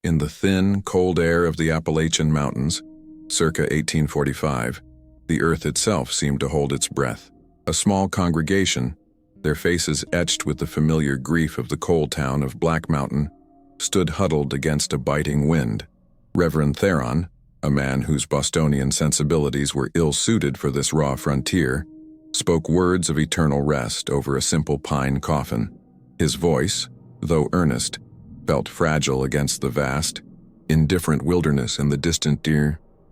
In the thin, cold air of the Appalachian Mountains, circa 1845, the earth itself seemed to hold its breath. A small congregation, their faces etched with the familiar grief of the coal town of Black Mountain, stood huddled against a biting wind. Reverend Theron, a man whose Bostonian sensibilities were ill-suited for this raw frontier, spoke words of eternal rest over a simple pine coffin. His voice, though earnest, felt fragile against the vast, indifferent wilderness and the distant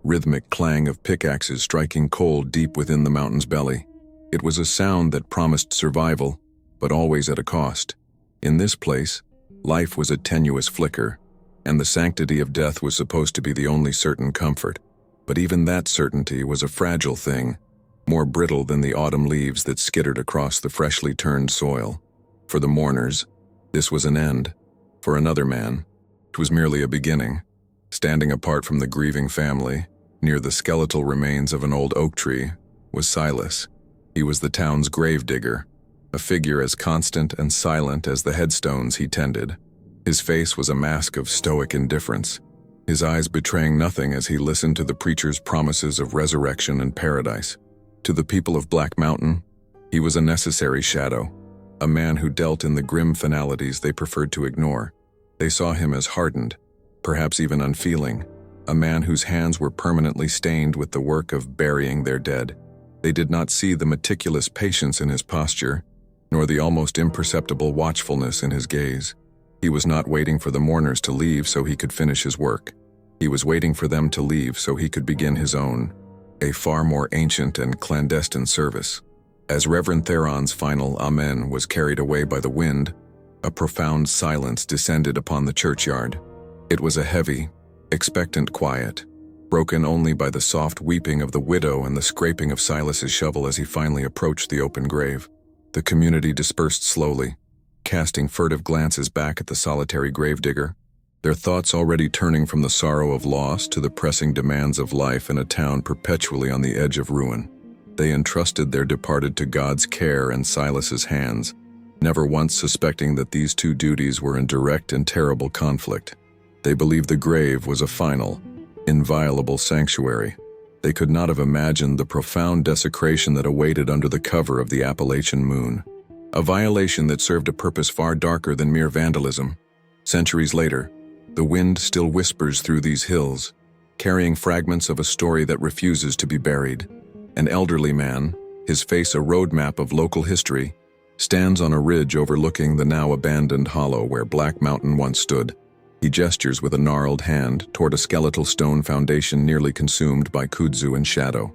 rhythmic clang of pickaxes striking coal deep within the mountain's belly. It was a sound that promised survival, but always at a cost. In this place, life was a tenuous flicker, and the sanctity of death was supposed to be the only certain comfort. But even that certainty was a fragile thing, more brittle than the autumn leaves that skittered across the freshly turned soil. For the mourners, this was an end. For another man, it was merely a beginning. Standing apart from the grieving family, near the skeletal remains of an old oak tree, was Silas. He was the town's gravedigger, a figure as constant and silent as the headstones he tended. His face was a mask of stoic indifference, his eyes betraying nothing as he listened to the preacher's promises of resurrection and paradise. To the people of Black Mountain, he was a necessary shadow, a man who dealt in the grim finalities they preferred to ignore. They saw him as hardened, perhaps even unfeeling, a man whose hands were permanently stained with the work of burying their dead. They did not see the meticulous patience in his posture, nor the almost imperceptible watchfulness in his gaze. He was not waiting for the mourners to leave so he could finish his work. He was waiting for them to leave so he could begin his own, a far more ancient and clandestine service. As Reverend Theron's final Amen was carried away by the wind, a profound silence descended upon the churchyard. It was a heavy, expectant quiet, broken only by the soft weeping of the widow and the scraping of Silas's shovel as he finally approached the open grave. The community dispersed slowly, casting furtive glances back at the solitary gravedigger, their thoughts already turning from the sorrow of loss to the pressing demands of life in a town perpetually on the edge of ruin. They entrusted their departed to God's care and Silas's hands, never once suspecting that these two duties were in direct and terrible conflict. They believed the grave was a final, inviolable sanctuary. They could not have imagined the profound desecration that awaited under the cover of the Appalachian moon, a violation that served a purpose far darker than mere vandalism. Centuries later, the wind still whispers through these hills, carrying fragments of a story that refuses to be buried. An elderly man, his face a roadmap of local history, stands on a ridge overlooking the now abandoned hollow where Black Mountain once stood. He gestures with a gnarled hand toward a skeletal stone foundation nearly consumed by kudzu and shadow.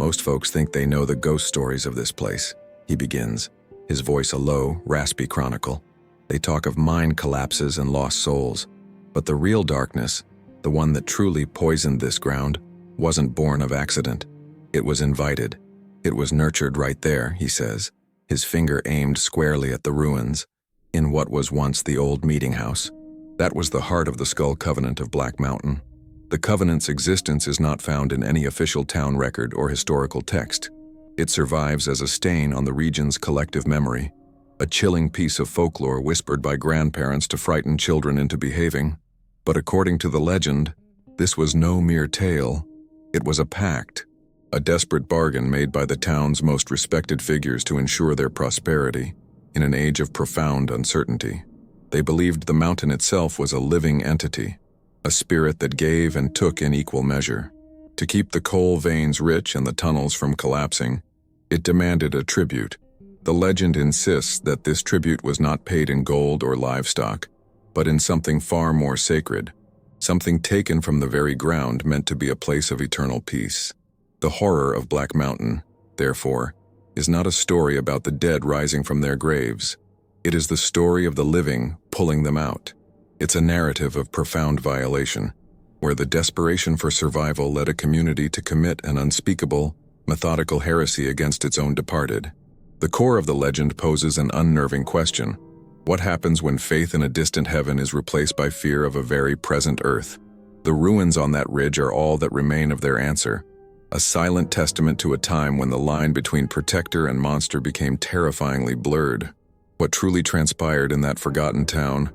"Most folks think they know the ghost stories of this place," he begins, his voice a low, raspy chronicle. "They talk of mine collapses and lost souls. But the real darkness, the one that truly poisoned this ground, wasn't born of accident. It was invited. It was nurtured right there," he says, his finger aimed squarely at the ruins, in what was once the old meeting house. That was the heart of the Skull Covenant of Black Mountain. The covenant's existence is not found in any official town record or historical text. It survives as a stain on the region's collective memory, a chilling piece of folklore whispered by grandparents to frighten children into behaving. But according to the legend, this was no mere tale. It was a pact, a desperate bargain made by the town's most respected figures to ensure their prosperity in an age of profound uncertainty. They believed the mountain itself was a living entity, a spirit that gave and took in equal measure. To keep the coal veins rich and the tunnels from collapsing, it demanded a tribute. The legend insists that this tribute was not paid in gold or livestock, but in something far more sacred, something taken from the very ground meant to be a place of eternal peace. The horror of Black Mountain, therefore, is not a story about the dead rising from their graves. It is the story of the living pulling them out. It's a narrative of profound violation, where the desperation for survival led a community to commit an unspeakable, methodical heresy against its own departed. The core of the legend poses an unnerving question. What happens when faith in a distant heaven is replaced by fear of a very present earth? The ruins on that ridge are all that remain of their answer, a silent testament to a time when the line between protector and monster became terrifyingly blurred. What truly transpired in that forgotten town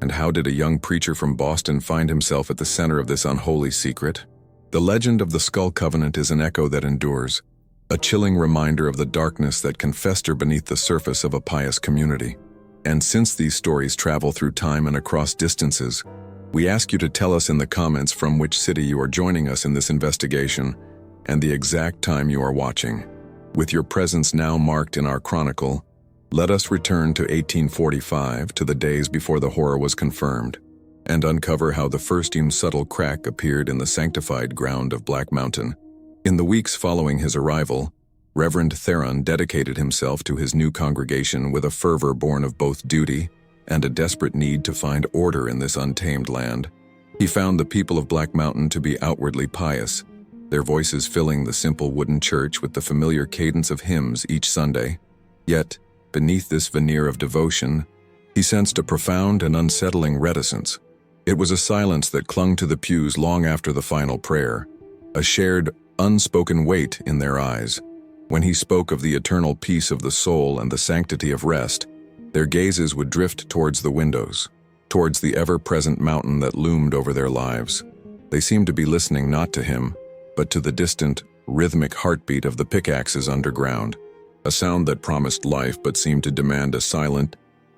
And how did a young preacher from Boston find himself at the center of this unholy secret? The legend of the Skull Covenant is an echo that endures, a chilling reminder of the darkness that can fester beneath the surface of a pious community. And since these stories travel through time and across distances, we ask you to tell us in the comments from which city you are joining us in this investigation and the exact time you are watching. With your presence now marked in our chronicle, let us return to 1845, to the days before the horror was confirmed, and uncover how the first subtle crack appeared in the sanctified ground of Black Mountain. In the weeks following his arrival, Reverend Theron dedicated himself to his new congregation with a fervor born of both duty and a desperate need to find order in this untamed land. He found the people of Black Mountain to be outwardly pious, their voices filling the simple wooden church with the familiar cadence of hymns each Sunday. Yet, beneath this veneer of devotion, he sensed a profound and unsettling reticence. It was a silence that clung to the pews long after the final prayer, a shared, unspoken weight in their eyes. When he spoke of the eternal peace of the soul and the sanctity of rest, their gazes would drift towards the windows, towards the ever-present mountain that loomed over their lives. They seemed to be listening not to him, but to the distant, rhythmic heartbeat of the pickaxes underground, a sound that promised life but seemed to demand a silent,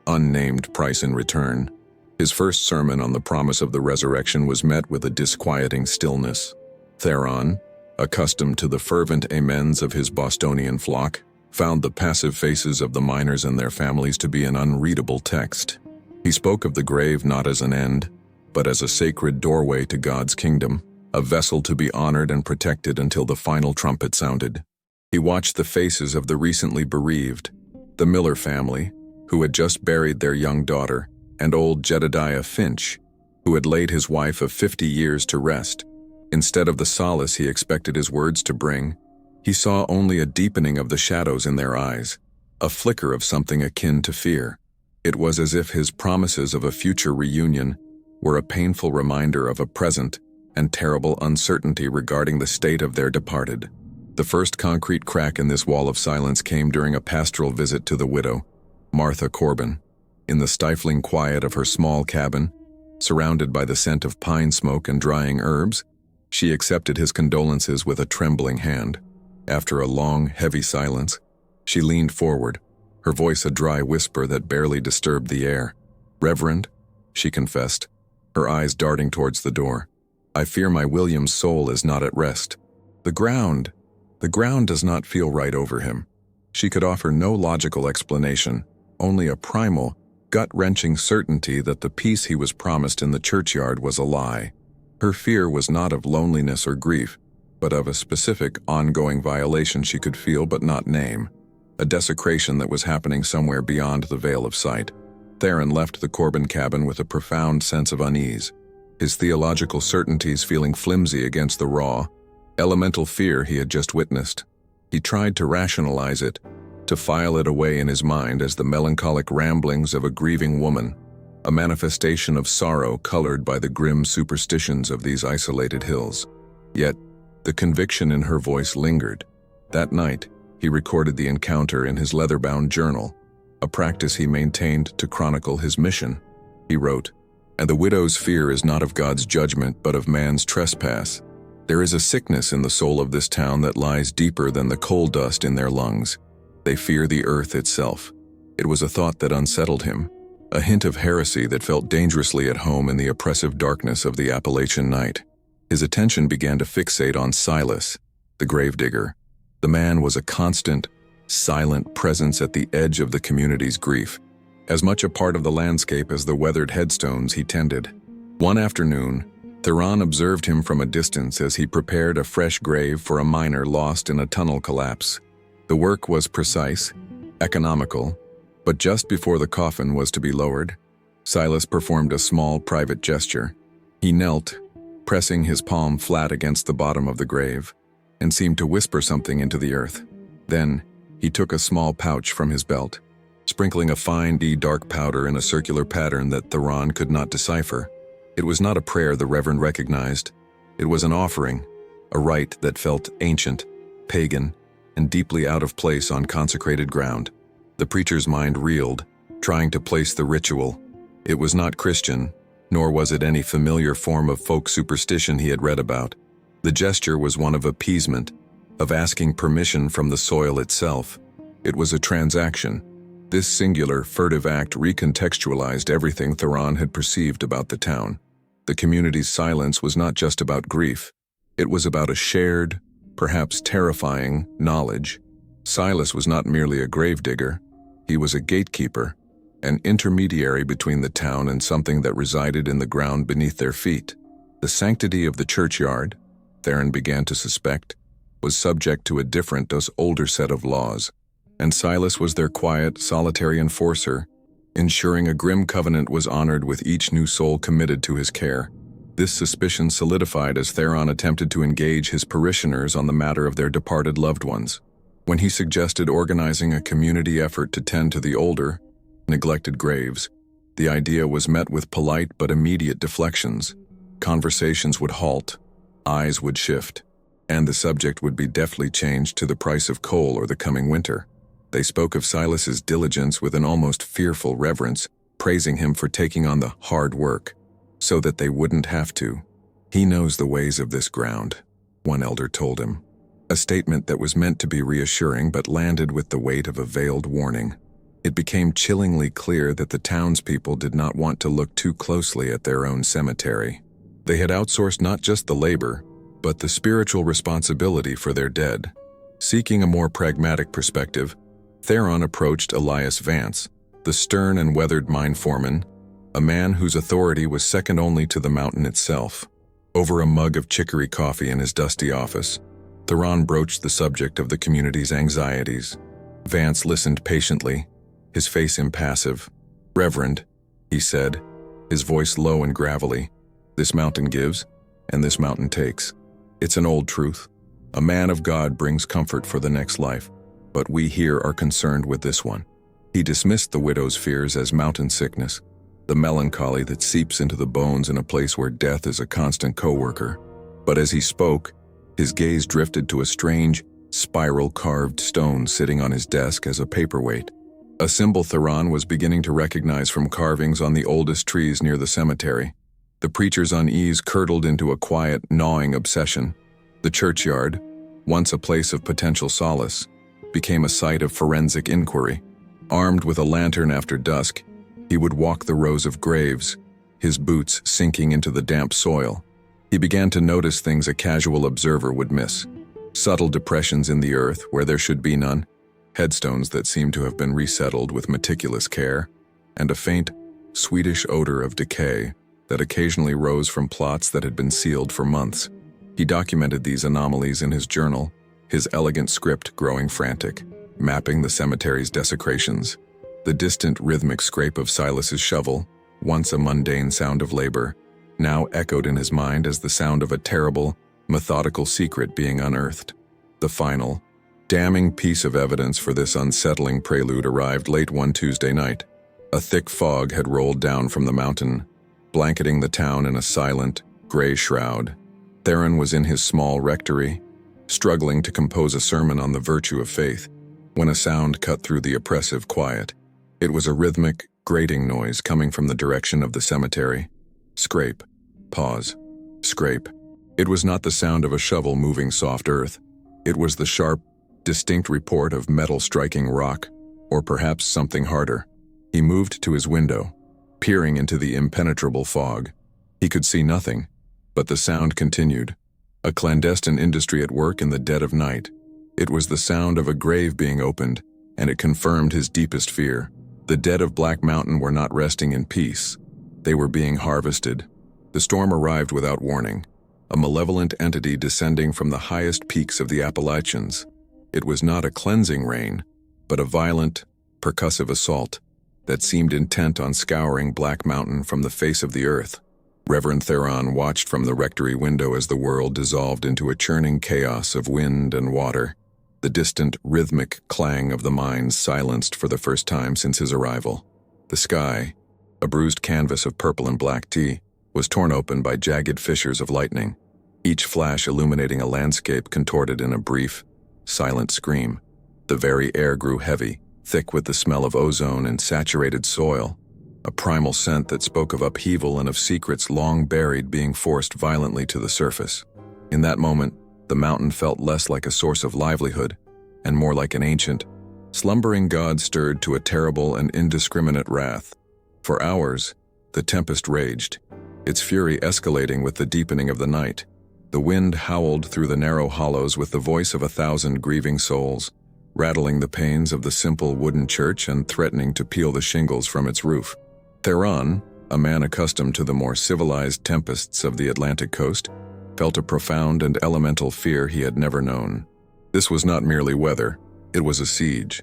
unnamed price in return. His first sermon on the promise of the resurrection was met with a disquieting stillness. Theron, accustomed to the fervent amens of his Bostonian flock, found the passive faces of the miners and their families to be an unreadable text. He spoke of the grave not as an end, but as a sacred doorway to God's kingdom, a vessel to be honored and protected until the final trumpet sounded. He watched the faces of the recently bereaved, the Miller family, who had just buried their young daughter, and old Jedediah Finch, who had laid his wife of 50 years to rest. Instead of the solace he expected his words to bring, he saw only a deepening of the shadows in their eyes, a flicker of something akin to fear. It was as if his promises of a future reunion were a painful reminder of a present and terrible uncertainty regarding the state of their departed. The first concrete crack in this wall of silence came during a pastoral visit to the widow, Martha Corbin. In the stifling quiet of her small cabin, surrounded by the scent of pine smoke and drying herbs, she accepted his condolences with a trembling hand. After a long, heavy silence, she leaned forward, her voice a dry whisper that barely disturbed the air. "Reverend," she confessed, her eyes darting towards the door, "I fear my William's soul is not at rest. The ground does not feel right over him." She could offer no logical explanation, only a primal, gut-wrenching certainty that the peace he was promised in the churchyard was a lie. Her fear was not of loneliness or grief, but of a specific, ongoing violation she could feel but not name, a desecration that was happening somewhere beyond the veil of sight. Theron left the Corbin cabin with a profound sense of unease, his theological certainties feeling flimsy against the raw, elemental fear he had just witnessed. He tried to rationalize it, to file it away in his mind as the melancholic ramblings of a grieving woman, a manifestation of sorrow colored by the grim superstitions of these isolated hills. Yet, the conviction in her voice lingered. That night, he recorded the encounter in his leather-bound journal, a practice he maintained to chronicle his mission. He wrote, "And the widow's fear is not of God's judgment but of man's trespass. There is a sickness in the soul of this town that lies deeper than the coal dust in their lungs. They fear the earth itself." It was a thought that unsettled him, a hint of heresy that felt dangerously at home in the oppressive darkness of the Appalachian night. His attention began to fixate on Silas, the gravedigger. The man was a constant, silent presence at the edge of the community's grief, as much a part of the landscape as the weathered headstones he tended. One afternoon, Theron observed him from a distance as he prepared a fresh grave for a miner lost in a tunnel collapse. The work was precise, economical, but just before the coffin was to be lowered, Silas performed a small private gesture. He knelt, pressing his palm flat against the bottom of the grave, and seemed to whisper something into the earth. Then, he took a small pouch from his belt, sprinkling a fine dark powder in a circular pattern that Theron could not decipher. It was not a prayer the Reverend recognized. It was an offering, a rite that felt ancient, pagan, and deeply out of place on consecrated ground. The preacher's mind reeled, trying to place the ritual, It was not Christian, nor was it any familiar form of folk superstition he had read about. The gesture was one of appeasement, of asking permission from the soil itself. It was a transaction. This singular, furtive act recontextualized everything Theron had perceived about the town. The community's silence was not just about grief. It was about a shared, perhaps terrifying, knowledge. Silas was not merely a gravedigger. He was a gatekeeper, an intermediary between the town and something that resided in the ground beneath their feet. The sanctity of the churchyard, Theron began to suspect, was subject to a different, older set of laws, and Silas was their quiet, solitary enforcer, ensuring a grim covenant was honored with each new soul committed to his care. This suspicion solidified as Theron attempted to engage his parishioners on the matter of their departed loved ones. When he suggested organizing a community effort to tend to the older, neglected graves, the idea was met with polite but immediate deflections. Conversations would halt, eyes would shift, and the subject would be deftly changed to the price of coal or the coming winter. They spoke of Silas's diligence with an almost fearful reverence, praising him for taking on the hard work, so that they wouldn't have to. "He knows the ways of this ground," one elder told him. A statement that was meant to be reassuring but landed with the weight of a veiled warning. It became chillingly clear that the townspeople did not want to look too closely at their own cemetery. They had outsourced not just the labor, but the spiritual responsibility for their dead. Seeking a more pragmatic perspective, Theron approached Elias Vance, the stern and weathered mine foreman, a man whose authority was second only to the mountain itself. Over a mug of chicory coffee in his dusty office, Theron broached the subject of the community's anxieties. Vance listened patiently, his face impassive. "Reverend," he said, his voice low and gravelly, "this mountain gives, and this mountain takes. It's an old truth. A man of God brings comfort for the next life, but we here are concerned with this one." He dismissed the widow's fears as mountain sickness, the melancholy that seeps into the bones in a place where death is a constant co-worker. But as he spoke, his gaze drifted to a strange, spiral-carved stone sitting on his desk as a paperweight, a symbol Theron was beginning to recognize from carvings on the oldest trees near the cemetery. The preacher's unease curdled into a quiet, gnawing obsession. The churchyard, once a place of potential solace, became a site of forensic inquiry. Armed with a lantern after dusk, he would walk the rows of graves, his boots sinking into the damp soil. He began to notice things a casual observer would miss. Subtle depressions in the earth where there should be none, headstones that seemed to have been resettled with meticulous care, and a faint, sweetish odor of decay that occasionally rose from plots that had been sealed for months. He documented these anomalies in his journal, his elegant script growing frantic, mapping the cemetery's desecrations. The distant rhythmic scrape of Silas's shovel, once a mundane sound of labor, now echoed in his mind as the sound of a terrible, methodical secret being unearthed. The final, damning piece of evidence for this unsettling prelude arrived late one Tuesday night. A thick fog had rolled down from the mountain, blanketing the town in a silent, gray shroud. Theron was in his small rectory, struggling to compose a sermon on the virtue of faith, when a sound cut through the oppressive quiet. It was a rhythmic, grating noise coming from the direction of the cemetery. Scrape. Pause. Scrape. It was not the sound of a shovel moving soft earth. It was the sharp, distinct report of metal striking rock, or perhaps something harder. He moved to his window, peering into the impenetrable fog. He could see nothing, but the sound continued. A clandestine industry at work in the dead of night. It was the sound of a grave being opened, and it confirmed his deepest fear. The dead of Black Mountain were not resting in peace. They were being harvested. The storm arrived without warning, a malevolent entity descending from the highest peaks of the Appalachians. It was not a cleansing rain, but a violent, percussive assault that seemed intent on scouring Black Mountain from the face of the earth. Reverend Theron watched from the rectory window as the world dissolved into a churning chaos of wind and water. The distant, rhythmic clang of the mines silenced for the first time since his arrival. The sky, a bruised canvas of purple and black tea, was torn open by jagged fissures of lightning, each flash illuminating a landscape contorted in a brief, silent scream. The very air grew heavy, thick with the smell of ozone and saturated soil. a primal scent that spoke of upheaval and of secrets long buried being forced violently to the surface. In that moment, the mountain felt less like a source of livelihood and more like an ancient, slumbering god stirred to a terrible and indiscriminate wrath. For hours, the tempest raged, its fury escalating with the deepening of the night. The wind howled through the narrow hollows with the voice of 1,000 grieving souls, rattling the panes of the simple wooden church and threatening to peel the shingles from its roof. Theron, a man accustomed to the more civilized tempests of the Atlantic coast, felt a profound and elemental fear he had never known. This was not merely weather, it was a siege.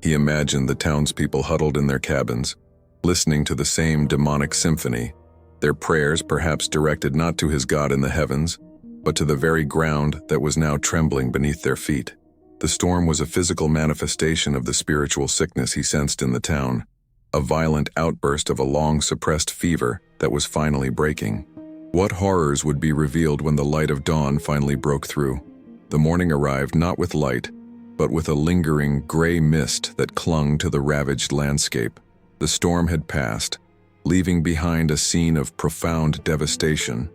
He imagined the townspeople huddled in their cabins, listening to the same demonic symphony, their prayers perhaps directed not to his God in the heavens, but to the very ground that was now trembling beneath their feet. The storm was a physical manifestation of the spiritual sickness he sensed in the town, a violent outburst of a long-suppressed fever that was finally breaking. What horrors would be revealed when the light of dawn finally broke through? The morning arrived not with light, but with a lingering gray mist that clung to the ravaged landscape. The storm had passed, leaving behind a scene of profound devastation.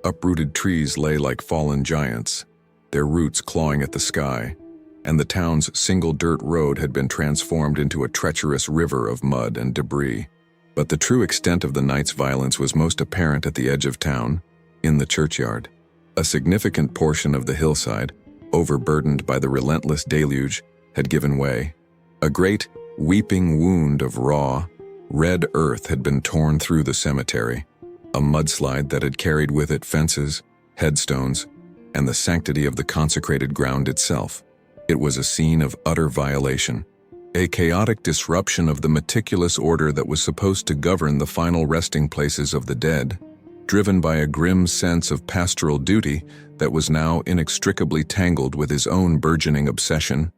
Uprooted trees lay like fallen giants, their roots clawing at the sky, and the town's single dirt road had been transformed into a treacherous river of mud and debris. But the true extent of the night's violence was most apparent at the edge of town, in the churchyard. A significant portion of the hillside, overburdened by the relentless deluge, had given way. A great, weeping wound of raw, red earth had been torn through the cemetery, a mudslide that had carried with it fences, headstones, and the sanctity of the consecrated ground itself. It was a scene of utter violation, a chaotic disruption of the meticulous order that was supposed to govern the final resting places of the dead, driven by a grim sense of pastoral duty that was now inextricably tangled with his own burgeoning obsession.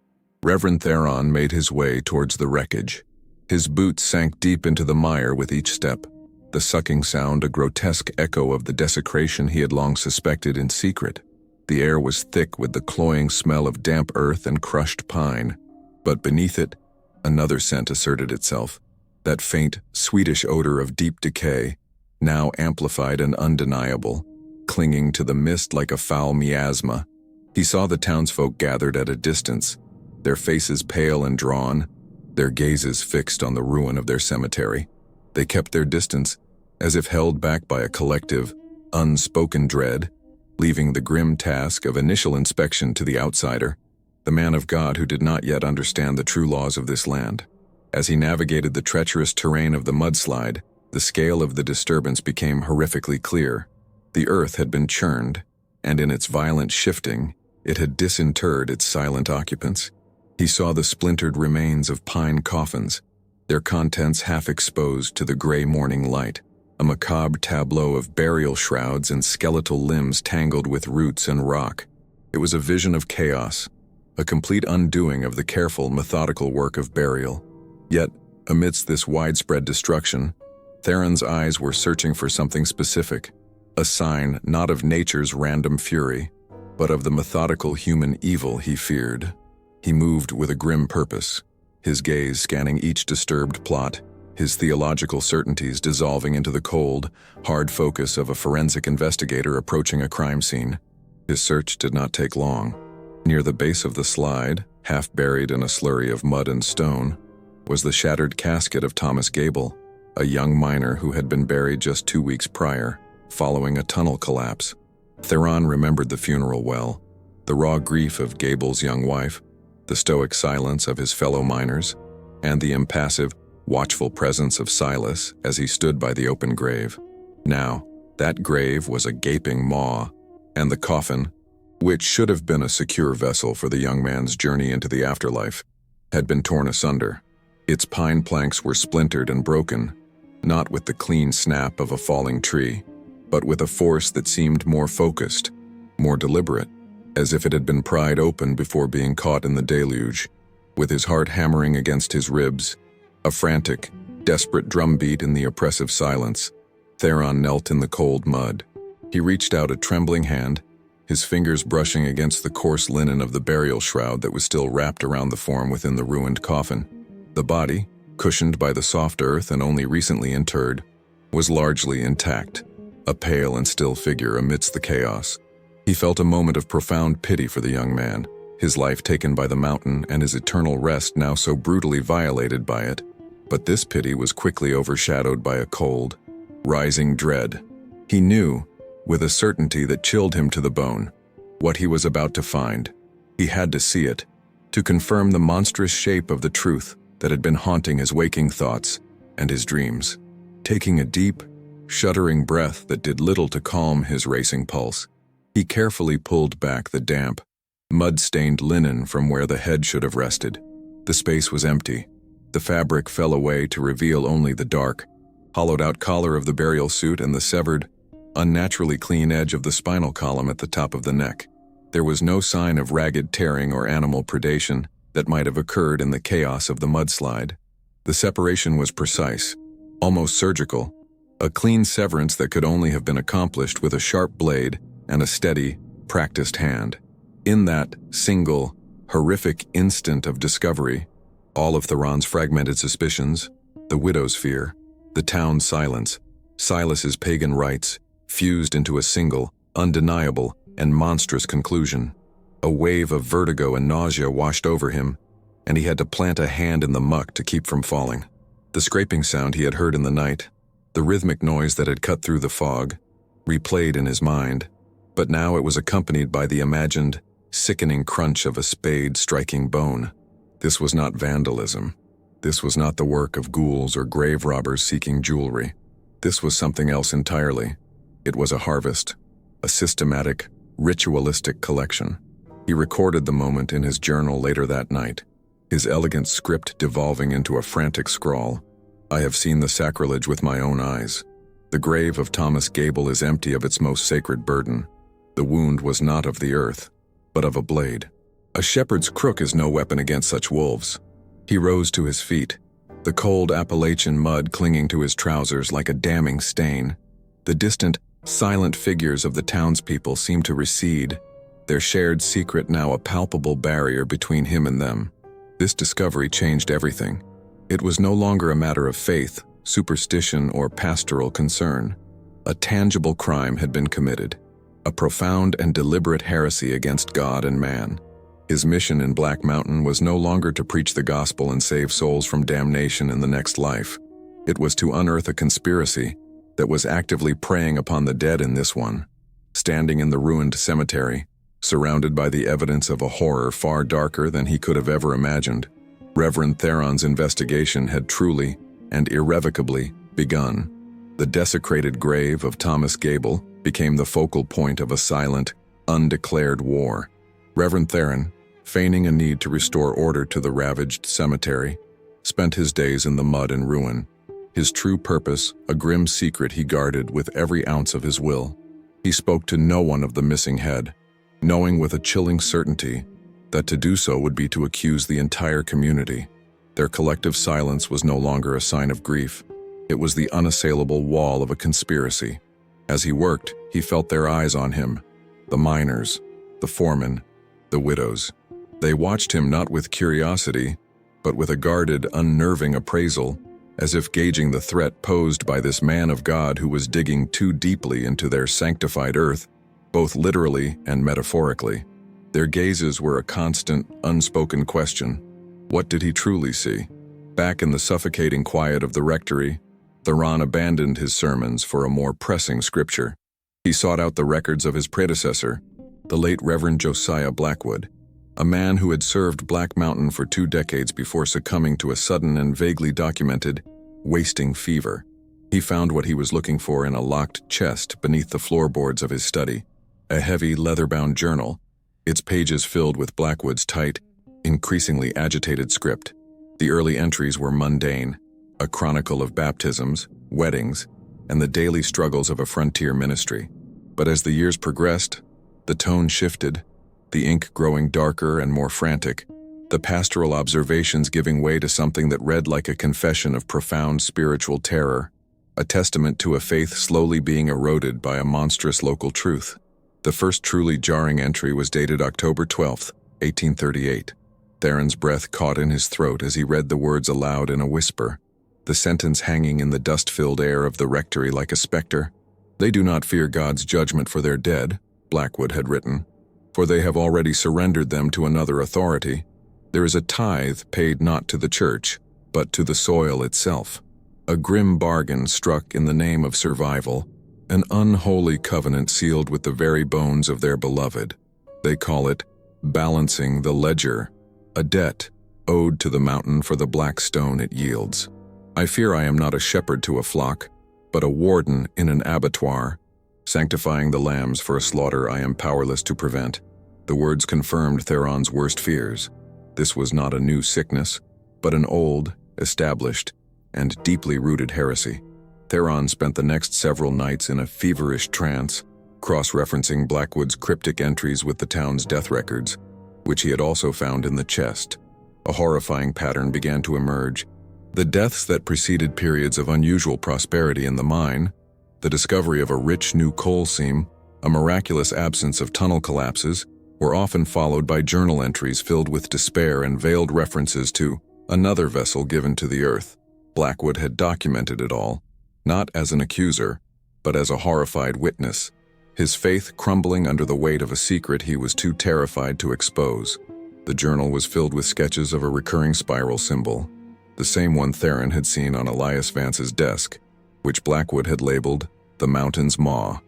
Reverend Theron made his way towards the wreckage. His boots sank deep into the mire with each step, the sucking sound a grotesque echo of the desecration he had long suspected in secret. The air was thick with the cloying smell of damp earth and crushed pine, but beneath it, another scent asserted itself, that faint, sweetish odor of deep decay, now amplified and undeniable, clinging to the mist like a foul miasma. He saw the townsfolk gathered at a distance, their faces pale and drawn, their gazes fixed on the ruin of their cemetery. They kept their distance, as if held back by a collective, unspoken dread, leaving the grim task of initial inspection to the outsider, the man of God who did not yet understand the true laws of this land. As he navigated the treacherous terrain of the mudslide, the scale of the disturbance became horrifically clear. The earth had been churned, and in its violent shifting, it had disinterred its silent occupants. He saw the splintered remains of pine coffins, their contents half exposed to the gray morning light, a macabre tableau of burial shrouds and skeletal limbs tangled with roots and rock. It was a vision of chaos, a complete undoing of the careful, methodical work of burial. Yet, amidst this widespread destruction, Theron's eyes were searching for something specific, a sign not of nature's random fury, but of the methodical human evil he feared. He moved with a grim purpose, his gaze scanning each disturbed plot, his theological certainties dissolving into the cold, hard focus of a forensic investigator approaching a crime scene. His search did not take long. Near the base of the slide, half buried in a slurry of mud and stone, was the shattered casket of Thomas Gable, a young miner who had been buried just 2 weeks prior, following a tunnel collapse. Theron remembered the funeral well, the raw grief of Gable's young wife, the stoic silence of his fellow miners, and the impassive, watchful presence of Silas as he stood by the open grave. Now, that grave was a gaping maw, and the coffin, which should have been a secure vessel for the young man's journey into the afterlife, had been torn asunder. Its pine planks were splintered and broken, not with the clean snap of a falling tree, but with a force that seemed more focused, more deliberate, as if it had been pried open before being caught in the deluge. With his heart hammering against his ribs, a frantic, desperate drumbeat in the oppressive silence, Theron knelt in the cold mud. He reached out a trembling hand, his fingers brushing against the coarse linen of the burial shroud that was still wrapped around the form within the ruined coffin. The body, cushioned by the soft earth and only recently interred, was largely intact, a pale and still figure amidst the chaos. He felt a moment of profound pity for the young man, his life taken by the mountain and his eternal rest now so brutally violated by it. But this pity was quickly overshadowed by a cold, rising dread. He knew, with a certainty that chilled him to the bone, what he was about to find. He had to see it, to confirm the monstrous shape of the truth that had been haunting his waking thoughts and his dreams. Taking a deep, shuddering breath that did little to calm his racing pulse, he carefully pulled back the damp, mud-stained linen from where the head should have rested. The space was empty. The fabric fell away to reveal only the dark, hollowed-out collar of the burial suit and the severed, unnaturally clean edge of the spinal column at the top of the neck. There was no sign of ragged tearing or animal predation that might have occurred in the chaos of the mudslide. The separation was precise, almost surgical, a clean severance that could only have been accomplished with a sharp blade and a steady, practiced hand. In that single, horrific instant of discovery, all of Theron's fragmented suspicions, the widow's fear, the town's silence, Silas's pagan rites, fused into a single, undeniable, and monstrous conclusion. A wave of vertigo and nausea washed over him, and he had to plant a hand in the muck to keep from falling. The scraping sound he had heard in the night, the rhythmic noise that had cut through the fog, replayed in his mind, but now it was accompanied by the imagined, sickening crunch of a spade striking bone. This was not vandalism. This was not the work of ghouls or grave robbers seeking jewelry. This was something else entirely. It was a harvest, a systematic, ritualistic collection. He recorded the moment in his journal later that night, his elegant script devolving into a frantic scrawl. I have seen the sacrilege with my own eyes. The grave of Thomas Gable is empty of its most sacred burden. The wound was not of the earth, but of a blade. A shepherd's crook is no weapon against such wolves. He rose to his feet, the cold Appalachian mud clinging to his trousers like a damning stain. The distant, silent figures of the townspeople seemed to recede, their shared secret now a palpable barrier between him and them. This discovery changed everything. It was no longer a matter of faith, superstition, or pastoral concern. A tangible crime had been committed, a profound and deliberate heresy against God and man. His mission in Black Mountain was no longer to preach the gospel and save souls from damnation in the next life. It was to unearth a conspiracy that was actively preying upon the dead in this one. Standing in the ruined cemetery, surrounded by the evidence of a horror far darker than he could have ever imagined, Reverend Theron's investigation had truly and irrevocably begun. The desecrated grave of Thomas Gable became the focal point of a silent, undeclared war. Reverend Theron, feigning a need to restore order to the ravaged cemetery, spent his days in the mud and ruin, his true purpose a grim secret he guarded with every ounce of his will. He spoke to no one of the missing head, knowing with a chilling certainty that to do so would be to accuse the entire community. Their collective silence was no longer a sign of grief. It was the unassailable wall of a conspiracy. As he worked, he felt their eyes on him, the miners, the foremen, the widows. They watched him not with curiosity, but with a guarded, unnerving appraisal, as if gauging the threat posed by this man of God who was digging too deeply into their sanctified earth, both literally and metaphorically. Their gazes were a constant, unspoken question. What did he truly see? Back in the suffocating quiet of the rectory, Theron abandoned his sermons for a more pressing scripture. He sought out the records of his predecessor, the late Reverend Josiah Blackwood, a man who had served Black Mountain for 2 decades before succumbing to a sudden and vaguely documented wasting fever. He found what he was looking for in a locked chest beneath the floorboards of his study, a heavy leather-bound journal, its pages filled with Blackwood's tight, increasingly agitated script. The early entries were mundane, a chronicle of baptisms, weddings, and the daily struggles of a frontier ministry. But as the years progressed, the tone shifted, the ink growing darker and more frantic, the pastoral observations giving way to something that read like a confession of profound spiritual terror, a testament to a faith slowly being eroded by a monstrous local truth. The first truly jarring entry was dated October 12, 1838. Theron's breath caught in his throat as he read the words aloud in a whisper, the sentence hanging in the dust-filled air of the rectory like a specter. "They do not fear God's judgment for their dead," Blackwood had written, "for they have already surrendered them to another authority. There is a tithe paid not to the church, but to the soil itself. A grim bargain struck in the name of survival, an unholy covenant sealed with the very bones of their beloved. They call it balancing the ledger, a debt owed to the mountain for the black stone it yields. I fear I am not a shepherd to a flock, but a warden in an abattoir, sanctifying the lambs for a slaughter I am powerless to prevent." The words confirmed Theron's worst fears. This was not a new sickness, but an old, established, and deeply rooted heresy. Theron spent the next several nights in a feverish trance, cross-referencing Blackwood's cryptic entries with the town's death records, which he had also found in the chest. A horrifying pattern began to emerge. The deaths that preceded periods of unusual prosperity in the mine, the discovery of a rich new coal seam, a miraculous absence of tunnel collapses, were often followed by journal entries filled with despair and veiled references to another vessel given to the earth. Blackwood had documented it all, not as an accuser, but as a horrified witness, his faith crumbling under the weight of a secret he was too terrified to expose. The journal was filled with sketches of a recurring spiral symbol, the same one Theron had seen on Elias Vance's desk, which Blackwood had labeled the Mountain's Maw,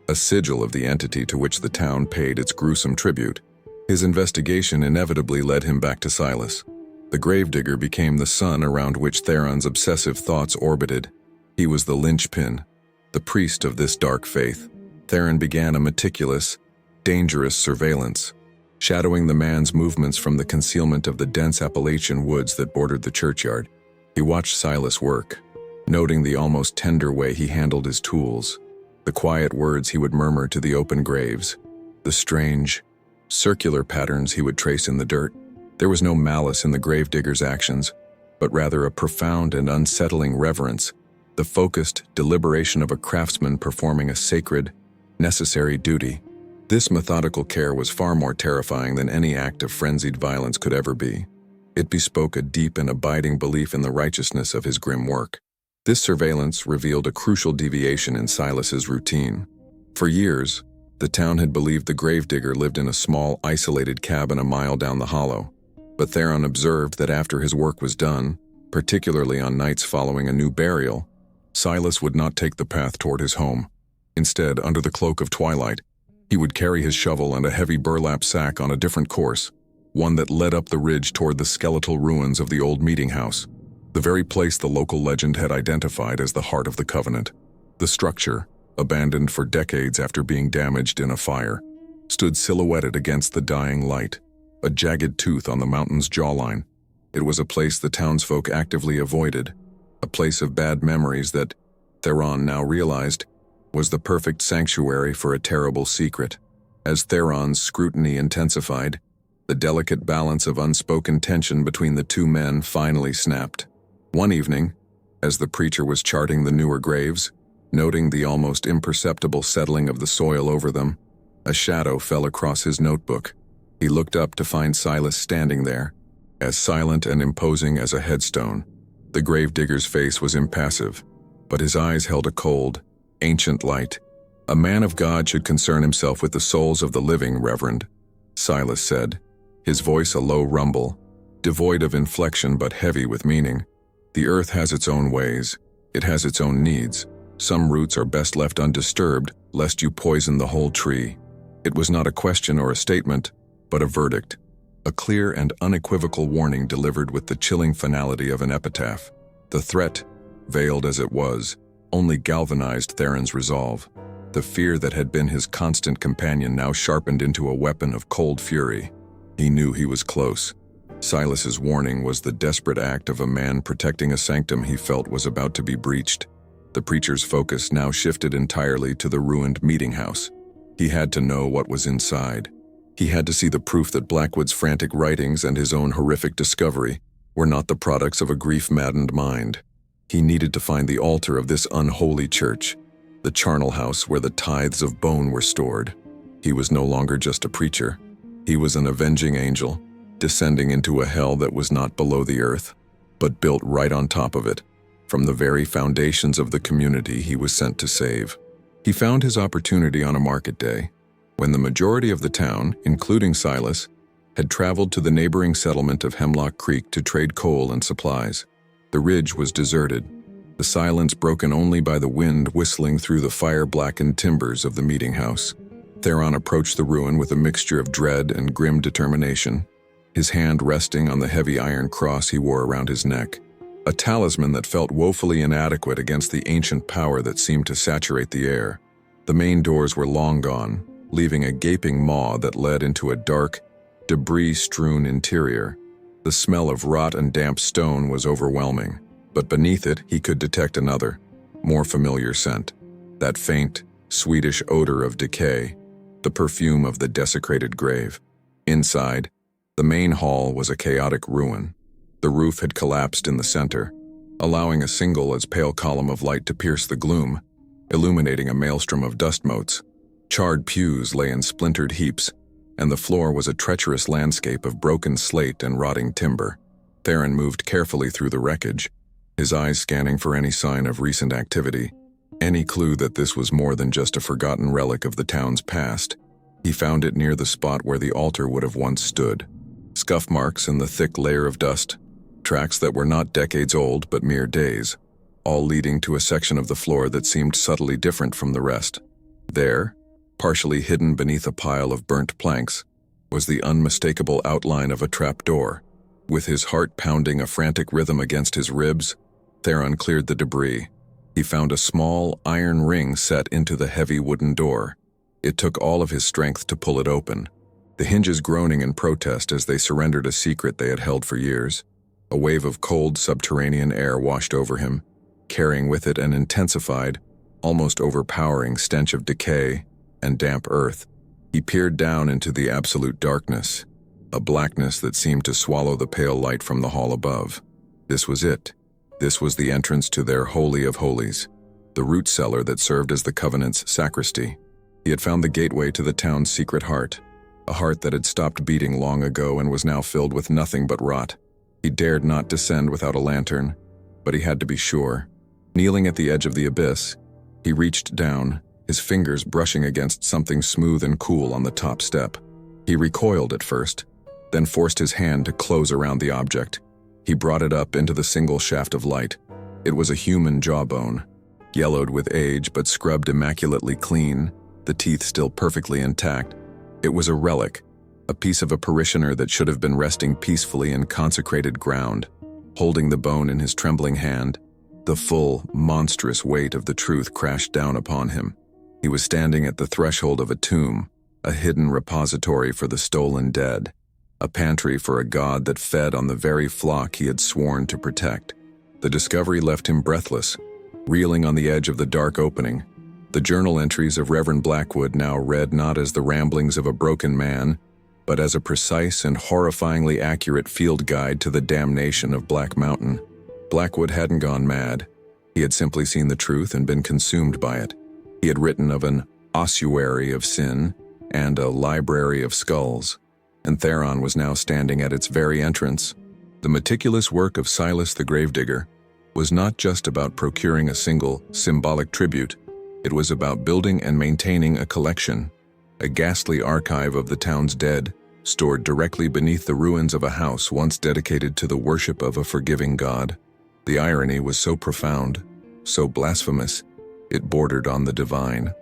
a sigil of the entity to which the town paid its gruesome tribute. His investigation inevitably led him back to Silas. The Gravedigger became the sun around which Theron's obsessive thoughts orbited. He was the linchpin, the priest of this dark faith. Theron began a meticulous, dangerous surveillance, shadowing the man's movements from the concealment of the dense Appalachian woods that bordered the churchyard. He watched Silas work, noting the almost tender way he handled his tools, the quiet words he would murmur to the open graves, the strange, circular patterns he would trace in the dirt. There was no malice in the gravedigger's actions, but rather a profound and unsettling reverence, the focused deliberation of a craftsman performing a sacred, necessary duty. This methodical care was far more terrifying than any act of frenzied violence could ever be. It bespoke a deep and abiding belief in the righteousness of his grim work. This surveillance revealed a crucial deviation in Silas's routine. For years, the town had believed the gravedigger lived in a small, isolated cabin a mile down the hollow. But Theron observed that after his work was done, particularly on nights following a new burial, Silas would not take the path toward his home. Instead, under the cloak of twilight, he would carry his shovel and a heavy burlap sack on a different course, one that led up the ridge toward the skeletal ruins of the old meeting house, the very place the local legend had identified as the heart of the covenant. The structure, abandoned for decades after being damaged in a fire, stood silhouetted against the dying light, a jagged tooth on the mountain's jawline. It was a place the townsfolk actively avoided, a place of bad memories that, Theron now realized, was the perfect sanctuary for a terrible secret. As Theron's scrutiny intensified, the delicate balance of unspoken tension between the two men finally snapped. One evening, as the preacher was charting the newer graves, noting the almost imperceptible settling of the soil over them, a shadow fell across his notebook. He looked up to find Silas standing there, as silent and imposing as a headstone. The gravedigger's face was impassive, but his eyes held a cold, ancient light. "A man of God should concern himself with the souls of the living, Reverend," Silas said, his voice a low rumble, devoid of inflection but heavy with meaning. "The earth has its own ways. It has its own needs. Some roots are best left undisturbed, lest you poison the whole tree." It was not a question or a statement, but a verdict, a clear and unequivocal warning delivered with the chilling finality of an epitaph. The threat, veiled as it was, only galvanized Theron's resolve. The fear that had been his constant companion now sharpened into a weapon of cold fury. He knew he was close. Silas's warning was the desperate act of a man protecting a sanctum he felt was about to be breached. The preacher's focus now shifted entirely to the ruined meeting house. He had to know what was inside. He had to see the proof that Blackwood's frantic writings and his own horrific discovery were not the products of a grief-maddened mind. He needed to find the altar of this unholy church, the charnel house where the tithes of bone were stored. He was no longer just a preacher. He was an avenging angel, descending into a hell that was not below the earth, but built right on top of it, from the very foundations of the community he was sent to save. He found his opportunity on a market day, when the majority of the town, including Silas, had traveled to the neighboring settlement of Hemlock Creek to trade coal and supplies. The ridge was deserted, the silence broken only by the wind whistling through the fire-blackened timbers of the meeting house. Theron approached the ruin with a mixture of dread and grim determination, his hand resting on the heavy iron cross he wore around his neck, a talisman that felt woefully inadequate against the ancient power that seemed to saturate the air. The main doors were long gone, leaving a gaping maw that led into a dark, debris-strewn interior. The smell of rot and damp stone was overwhelming, but beneath it he could detect another, more familiar scent, that faint, sweetish odor of decay, the perfume of the desecrated grave. Inside, the main hall was a chaotic ruin. The roof had collapsed in the center, allowing a single as pale column of light to pierce the gloom, illuminating a maelstrom of dust motes. Charred pews lay in splintered heaps, and the floor was a treacherous landscape of broken slate and rotting timber. Theron moved carefully through the wreckage, his eyes scanning for any sign of recent activity, any clue that this was more than just a forgotten relic of the town's past. He found it near the spot where the altar would have once stood. Scuff marks in the thick layer of dust, tracks that were not decades old but mere days, all leading to a section of the floor that seemed subtly different from the rest. There, partially hidden beneath a pile of burnt planks, was the unmistakable outline of a trapdoor. With his heart pounding a frantic rhythm against his ribs, Theron cleared the debris. He found a small iron ring set into the heavy wooden door. It took all of his strength to pull it open, the hinges groaning in protest as they surrendered a secret they had held for years. A wave of cold subterranean air washed over him, carrying with it an intensified, almost overpowering stench of decay and damp earth. He peered down into the absolute darkness, a blackness that seemed to swallow the pale light from the hall above. This was it. This was the entrance to their Holy of Holies, the root cellar that served as the Covenant's sacristy. He had found the gateway to the town's secret heart, a heart that had stopped beating long ago and was now filled with nothing but rot. He dared not descend without a lantern, but he had to be sure. Kneeling at the edge of the abyss, he reached down, his fingers brushing against something smooth and cool on the top step. He recoiled at first, then forced his hand to close around the object. He brought it up into the single shaft of light. It was a human jawbone, yellowed with age but scrubbed immaculately clean, the teeth still perfectly intact. It was a relic, a piece of a parishioner that should have been resting peacefully in consecrated ground. Holding the bone in his trembling hand, the full, monstrous weight of the truth crashed down upon him. He was standing at the threshold of a tomb, a hidden repository for the stolen dead, a pantry for a god that fed on the very flock he had sworn to protect. The discovery left him breathless, reeling on the edge of the dark opening. The journal entries of Reverend Blackwood now read not as the ramblings of a broken man, but as a precise and horrifyingly accurate field guide to the damnation of Black Mountain. Blackwood hadn't gone mad. He had simply seen the truth and been consumed by it. He had written of an ossuary of sin and a library of skulls, and Theron was now standing at its very entrance. The meticulous work of Silas the Gravedigger was not just about procuring a single, symbolic tribute. It was about building and maintaining a collection, a ghastly archive of the town's dead, stored directly beneath the ruins of a house once dedicated to the worship of a forgiving God. The irony was so profound, so blasphemous, it bordered on the divine.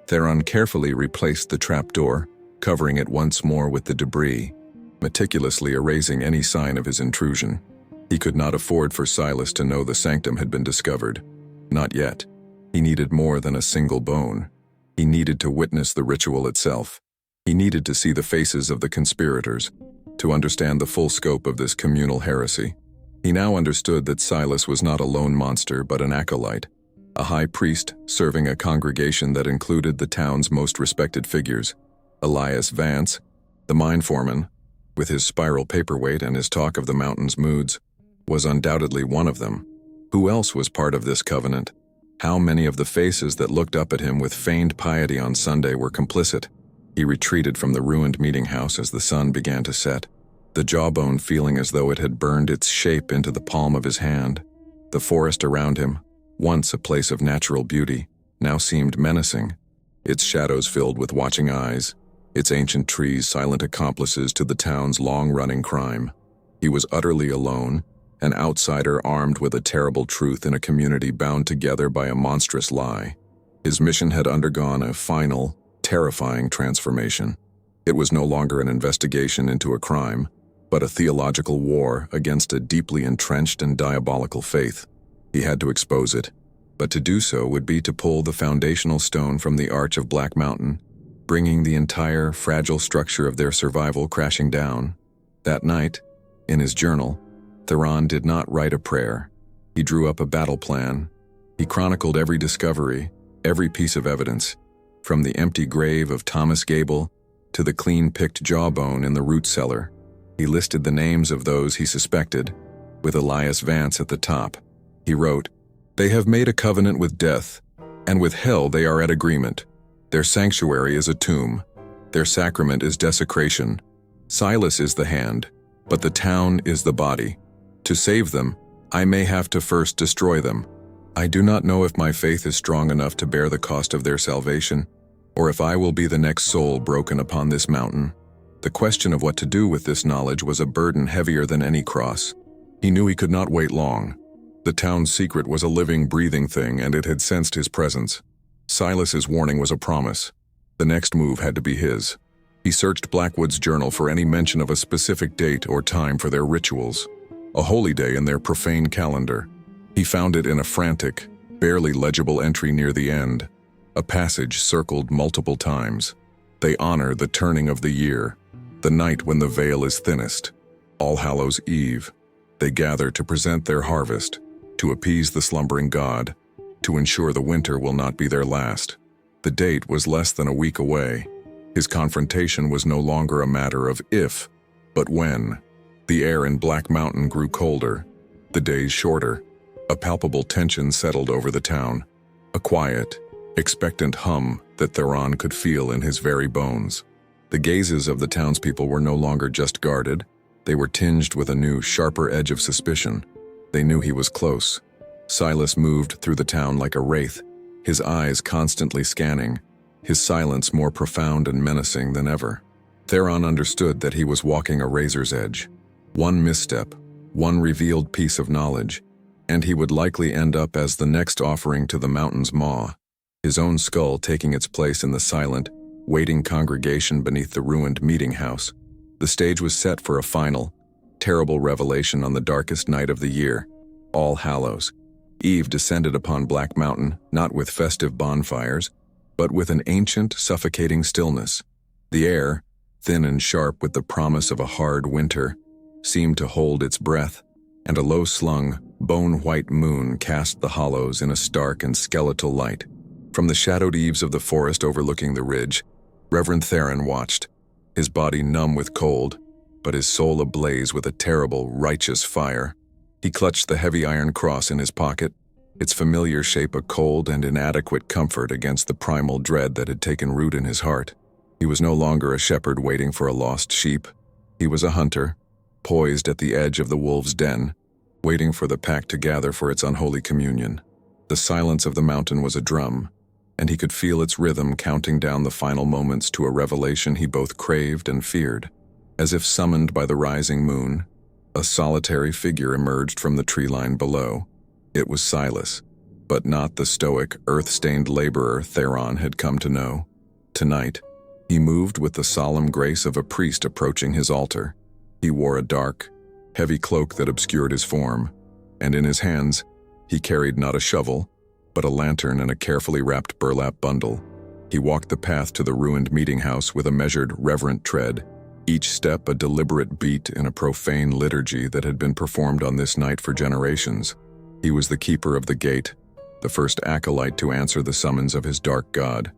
Theron carefully replaced the trapdoor, covering it once more with the debris, meticulously erasing any sign of his intrusion. He could not afford for Silas to know the sanctum had been discovered. Not yet. He needed more than a single bone. He needed to witness the ritual itself. He needed to see the faces of the conspirators, to understand the full scope of this communal heresy. He now understood that Silas was not a lone monster but an acolyte, a high priest serving a congregation that included the town's most respected figures. Elias Vance, the mine foreman, with his spiral paperweight and his talk of the mountain's moods, was undoubtedly one of them. Who else was part of this covenant? How many of the faces that looked up at him with feigned piety on Sunday were complicit? He retreated from the ruined meeting house as the sun began to set. the jawbone feeling as though it had burned its shape into the palm of his hand. The forest around him, once a place of natural beauty, now seemed menacing, its shadows filled with watching eyes, its ancient trees silent accomplices to the town's long-running crime. He was utterly alone, an outsider armed with a terrible truth in a community bound together by a monstrous lie. His mission had undergone a final, terrifying transformation. It was no longer an investigation into a crime, but a theological war against a deeply entrenched and diabolical faith. He had to expose it, but to do so would be to pull the foundational stone from the arch of Black Mountain, bringing the entire fragile structure of their survival crashing down. That night, in his journal, Theron did not write a prayer. He drew up a battle plan. He chronicled every discovery, every piece of evidence, from the empty grave of Thomas Gable to the clean-picked jawbone in the root cellar. He listed the names of those he suspected, with Elias Vance at the top. He wrote, "They have made a covenant with death, and with hell they are at agreement. Their sanctuary is a tomb. Their sacrament is desecration. Silas is the hand, but the town is the body. To save them, I may have to first destroy them. I do not know if my faith is strong enough to bear the cost of their salvation, or if I will be the next soul broken upon this mountain." The question of what to do with this knowledge was a burden heavier than any cross. He knew he could not wait long. The town's secret was a living, breathing thing, and it had sensed his presence. Silas's warning was a promise. The next move had to be his. He searched Blackwood's journal for any mention of a specific date or time for their rituals, a holy day in their profane calendar. He found it in a frantic, barely legible entry near the end, a passage circled multiple times. They honor the turning of the year, the night when the veil is thinnest, All Hallows' Eve. They gather to present their harvest, to appease the slumbering god, to ensure the winter will not be their last. The date was less than a week away. His confrontation was no longer a matter of if, but when. The air in Black Mountain grew colder, the days shorter. A palpable tension settled over the town, a quiet, expectant hum that Theron could feel in his very bones. The gazes of the townspeople were no longer just guarded, they were tinged with a new, sharper edge of suspicion. They knew he was close. Silas moved through the town like a wraith, his eyes constantly scanning, his silence more profound and menacing than ever. Theron understood that he was walking a razor's edge. One misstep, one revealed piece of knowledge, and he would likely end up as the next offering to the mountain's maw, his own skull taking its place in the silent, waiting congregation beneath the ruined meeting house. The stage was set for a final, terrible revelation on the darkest night of the year, All Hallows. Eve descended upon Black Mountain, not with festive bonfires, but with an ancient, suffocating stillness. The air, thin and sharp with the promise of a hard winter, seemed to hold its breath, and a low-slung, bone-white moon cast the hollows in a stark and skeletal light. From the shadowed eaves of the forest overlooking the ridge, Reverend Theron watched, his body numb with cold, but his soul ablaze with a terrible, righteous fire. He clutched the heavy iron cross in his pocket, its familiar shape a cold and inadequate comfort against the primal dread that had taken root in his heart. He was no longer a shepherd waiting for a lost sheep. He was a hunter, poised at the edge of the wolves' den, waiting for the pack to gather for its unholy communion. The silence of the mountain was a drum, and he could feel its rhythm counting down the final moments to a revelation he both craved and feared. As if summoned by the rising moon, a solitary figure emerged from the tree line below. It was Silas, but not the stoic, earth-stained laborer Theron had come to know. Tonight, he moved with the solemn grace of a priest approaching his altar. He wore a dark, heavy cloak that obscured his form, and in his hands, he carried not a shovel, but a lantern and a carefully wrapped burlap bundle. He walked the path to the ruined meeting house with a measured, reverent tread, each step a deliberate beat in a profane liturgy that had been performed on this night for generations. He was the keeper of the gate, the first acolyte to answer the summons of his dark god,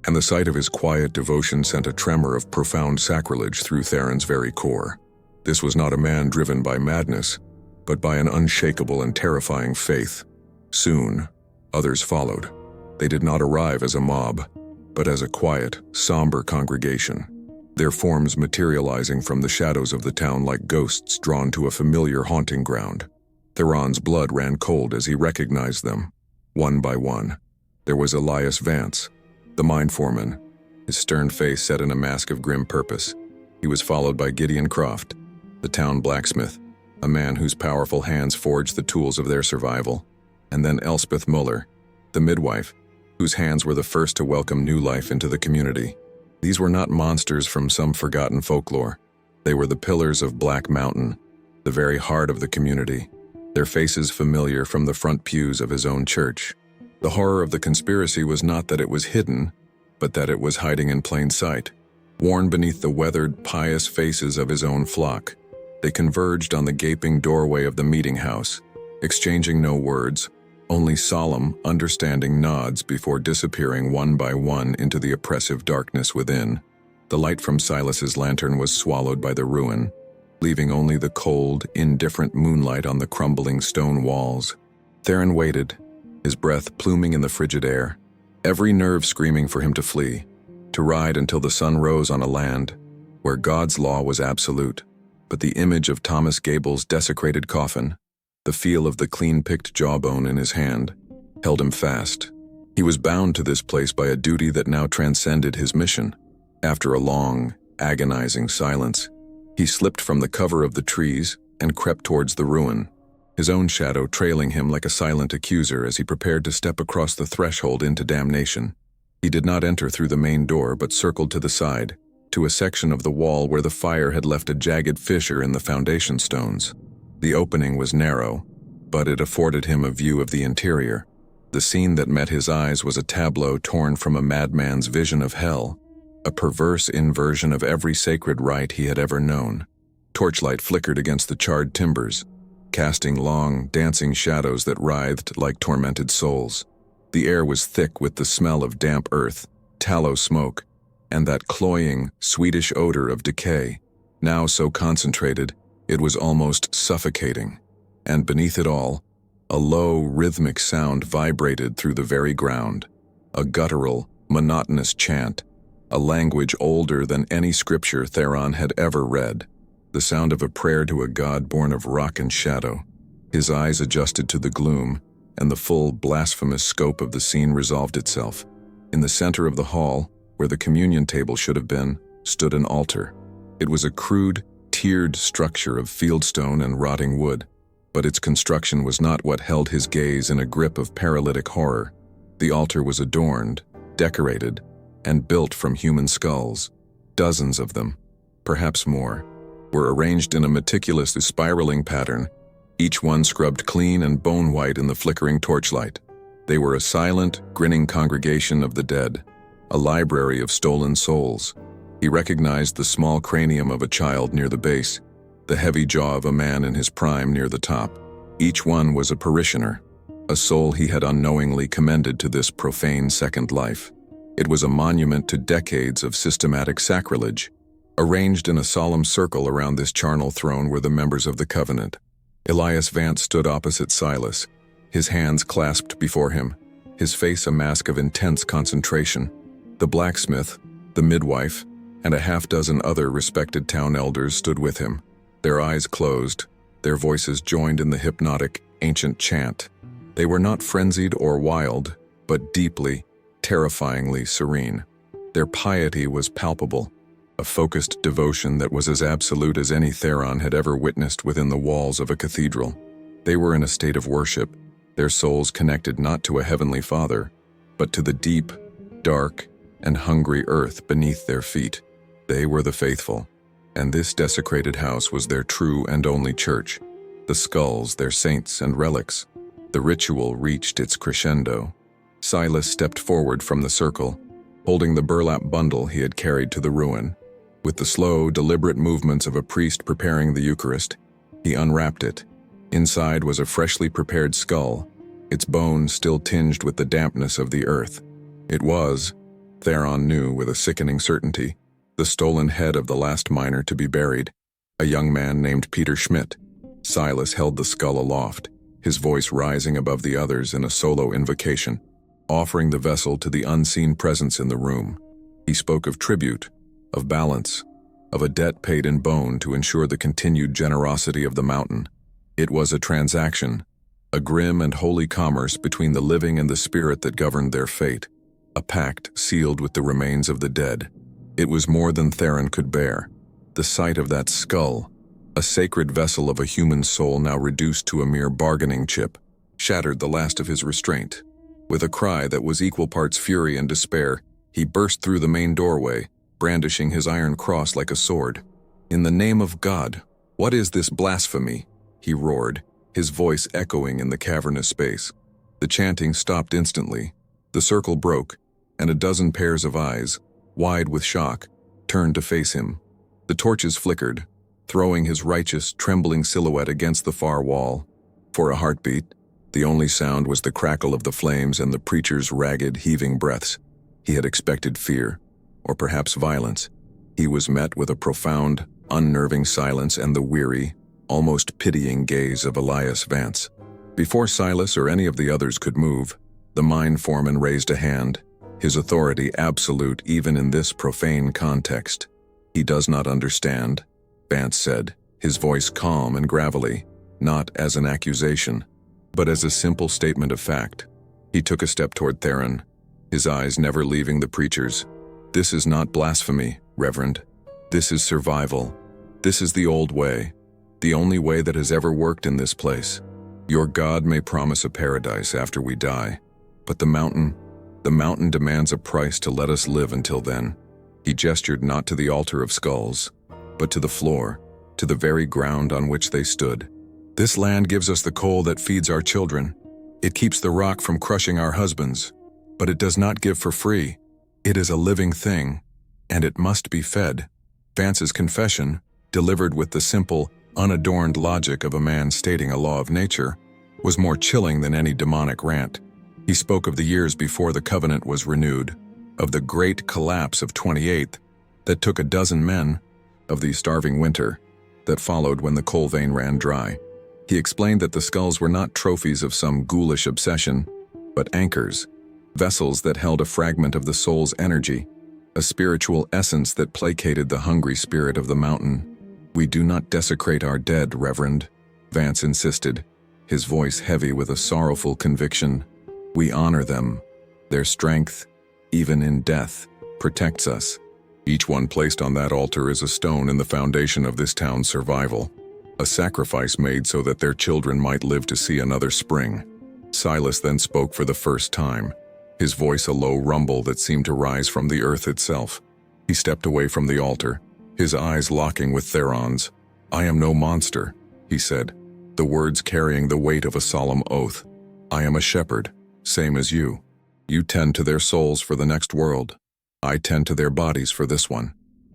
and the sight of his quiet devotion sent a tremor of profound sacrilege through Theron's very core. This was not a man driven by madness, but by an unshakable and terrifying faith. Soon, others followed. They did not arrive as a mob, but as a quiet, somber congregation. their forms materializing from the shadows of the town like ghosts drawn to a familiar haunting ground. Theron's blood ran cold as he recognized them, one by one. There was Elias Vance, the mine foreman, his stern face set in a mask of grim purpose. He was followed by Gideon Croft, the town blacksmith, a man whose powerful hands forged the tools of their survival, and then Elspeth Muller, the midwife, whose hands were the first to welcome new life into the community. These were not monsters from some forgotten folklore. They were the pillars of Black Mountain, the very heart of the community, their faces familiar from the front pews of his own church. The horror of the conspiracy was not that it was hidden, but that it was hiding in plain sight, worn beneath the weathered, pious faces of his own flock. They converged on the gaping doorway of the meeting house, exchanging no words, only solemn, understanding nods before disappearing one by one into the oppressive darkness within. The light from Silas's lantern was swallowed by the ruin, leaving only the cold, indifferent moonlight on the crumbling stone walls. Theron waited, his breath pluming in the frigid air, every nerve screaming for him to flee, to ride until the sun rose on a land where God's law was absolute. But the image of Thomas Gable's desecrated coffin, the feel of the clean-picked jawbone in his hand, held him fast. He was bound to this place by a duty that now transcended his mission. After a long, agonizing silence, he slipped from the cover of the trees and crept towards the ruin, his own shadow trailing him like a silent accuser as he prepared to step across the threshold into damnation. He did not enter through the main door but circled to the side, to a section of the wall where the fire had left a jagged fissure in the foundation stones. The opening was narrow, but it afforded him a view of the interior. The scene that met his eyes was a tableau torn from a madman's vision of hell, a perverse inversion of every sacred rite he had ever known. Torchlight flickered against the charred timbers, casting long, dancing shadows that writhed like tormented souls. The air was thick with the smell of damp earth, tallow smoke, and that cloying, sweetish odor of decay, now so concentrated it was almost suffocating. And beneath it all, a low, rhythmic sound vibrated through the very ground, a guttural, monotonous chant, a language older than any scripture Theron had ever read, the sound of a prayer to a god born of rock and shadow. His eyes adjusted to the gloom, and the full, blasphemous scope of the scene resolved itself. In the center of the hall, where the communion table should have been, stood an altar. It was a crude, tiered structure of fieldstone and rotting wood, but its construction was not what held his gaze in a grip of paralytic horror. The altar was adorned, decorated, and built from human skulls. Dozens of them, perhaps more, were arranged in a meticulous spiraling pattern, each one scrubbed clean and bone-white in the flickering torchlight. They were a silent, grinning congregation of the dead, a library of stolen souls. He recognized the small cranium of a child near the base, the heavy jaw of a man in his prime near the top. Each one was a parishioner, a soul he had unknowingly commended to this profane second life. It was a monument to decades of systematic sacrilege. Arranged in a solemn circle around this charnel throne were the members of the covenant. Elias Vance stood opposite Silas, his hands clasped before him, his face a mask of intense concentration. The blacksmith, the midwife, and a half-dozen other respected town elders stood with him, their eyes closed, their voices joined in the hypnotic, ancient chant. They were not frenzied or wild, but deeply, terrifyingly serene. Their piety was palpable, a focused devotion that was as absolute as any Theron had ever witnessed within the walls of a cathedral. They were in a state of worship, their souls connected not to a heavenly Father, but to the deep, dark, and hungry earth beneath their feet. They were the faithful, and this desecrated house was their true and only church, the skulls their saints and relics. The ritual reached its crescendo. Silas stepped forward from the circle, holding the burlap bundle he had carried to the ruin. With the slow, deliberate movements of a priest preparing the Eucharist, he unwrapped it. Inside was a freshly prepared skull, its bones still tinged with the dampness of the earth. It was, Theron knew with a sickening certainty, the stolen head of the last miner to be buried, a young man named Peter Schmidt. Silas held the skull aloft, his voice rising above the others in a solo invocation, offering the vessel to the unseen presence in the room. He spoke of tribute, of balance, of a debt paid in bone to ensure the continued generosity of the mountain. It was a transaction, a grim and holy commerce between the living and the spirit that governed their fate, a pact sealed with the remains of the dead. It was more than Theron could bear. The sight of that skull, a sacred vessel of a human soul now reduced to a mere bargaining chip, shattered the last of his restraint. With a cry that was equal parts fury and despair, he burst through the main doorway, brandishing his iron cross like a sword. "In the name of God, what is this blasphemy?" he roared, his voice echoing in the cavernous space. The chanting stopped instantly. The circle broke, and a dozen pairs of eyes, wide with shock, turned to face him. The torches flickered, throwing his righteous, trembling silhouette against the far wall. For a heartbeat, the only sound was the crackle of the flames and the preacher's ragged, heaving breaths. He had expected fear, or perhaps violence. He was met with a profound, unnerving silence and the weary, almost pitying gaze of Elias Vance. Before Silas or any of the others could move, the mine foreman raised a hand, his authority absolute even in this profane context. "He does not understand," Vance said, his voice calm and gravelly, not as an accusation, but as a simple statement of fact. He took a step toward Theron, his eyes never leaving the preacher's. "This is not blasphemy, Reverend. This is survival. This is the old way, the only way that has ever worked in this place. Your God may promise a paradise after we die, but the mountain demands a price to let us live until then." He gestured not to the altar of skulls, but to the floor, to the very ground on which they stood. "This land gives us the coal that feeds our children. It keeps the rock from crushing our husbands, but it does not give for free. It is a living thing, and it must be fed." Vance's confession, delivered with the simple, unadorned logic of a man stating a law of nature, was more chilling than any demonic rant. He spoke of the years before the covenant was renewed, of the great collapse of 28th that took a dozen men, of the starving winter that followed when the coal vein ran dry. He explained that the skulls were not trophies of some ghoulish obsession, but anchors, vessels that held a fragment of the soul's energy, a spiritual essence that placated the hungry spirit of the mountain. "We do not desecrate our dead, Reverend," Vance insisted, his voice heavy with a sorrowful conviction. "We honor them. Their strength, even in death, protects us. Each one placed on that altar is a stone in the foundation of this town's survival, a sacrifice made so that their children might live to see another spring." Silas then spoke for the first time, his voice a low rumble that seemed to rise from the earth itself. He stepped away from the altar, his eyes locking with Theron's. "I am no monster," he said, the words carrying the weight of a solemn oath. "I am a shepherd, same as you. You tend to their souls for the next world. I tend to their bodies for this one.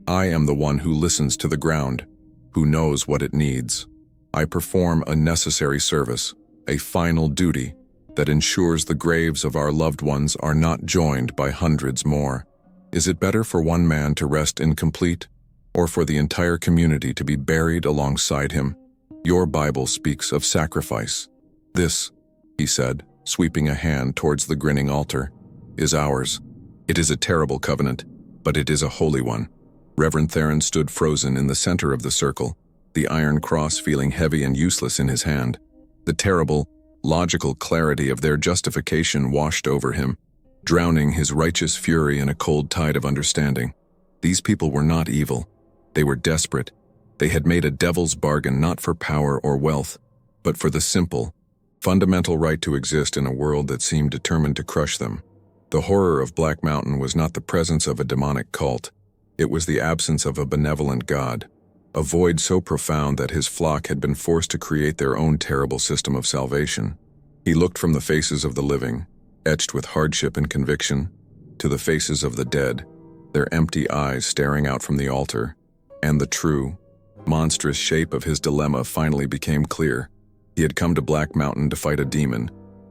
I am the one who listens to the ground, who knows what it needs. I perform a necessary service, a final duty that ensures the graves of our loved ones are not joined by hundreds more. Is it better for one man to rest incomplete, or for the entire community to be buried alongside him? Your Bible speaks of sacrifice. This," he said, sweeping a hand towards the grinning altar, "is ours. It is a terrible covenant, but it is a holy one." Reverend Theron stood frozen in the center of the circle, the iron cross feeling heavy and useless in his hand. The terrible, logical clarity of their justification washed over him, drowning his righteous fury in a cold tide of understanding. These people were not evil. They were desperate. They had made a devil's bargain not for power or wealth, but for the simple, fundamental right to exist in a world that seemed determined to crush them. The horror of Black Mountain was not the presence of a demonic cult. It was the absence of a benevolent God, a void so profound that his flock had been forced to create their own terrible system of salvation. He looked from the faces of the living, etched with hardship and conviction, to the faces of the dead, their empty eyes staring out from the altar, and the true, monstrous shape of his dilemma finally became clear. He had come to Black Mountain to fight a demon,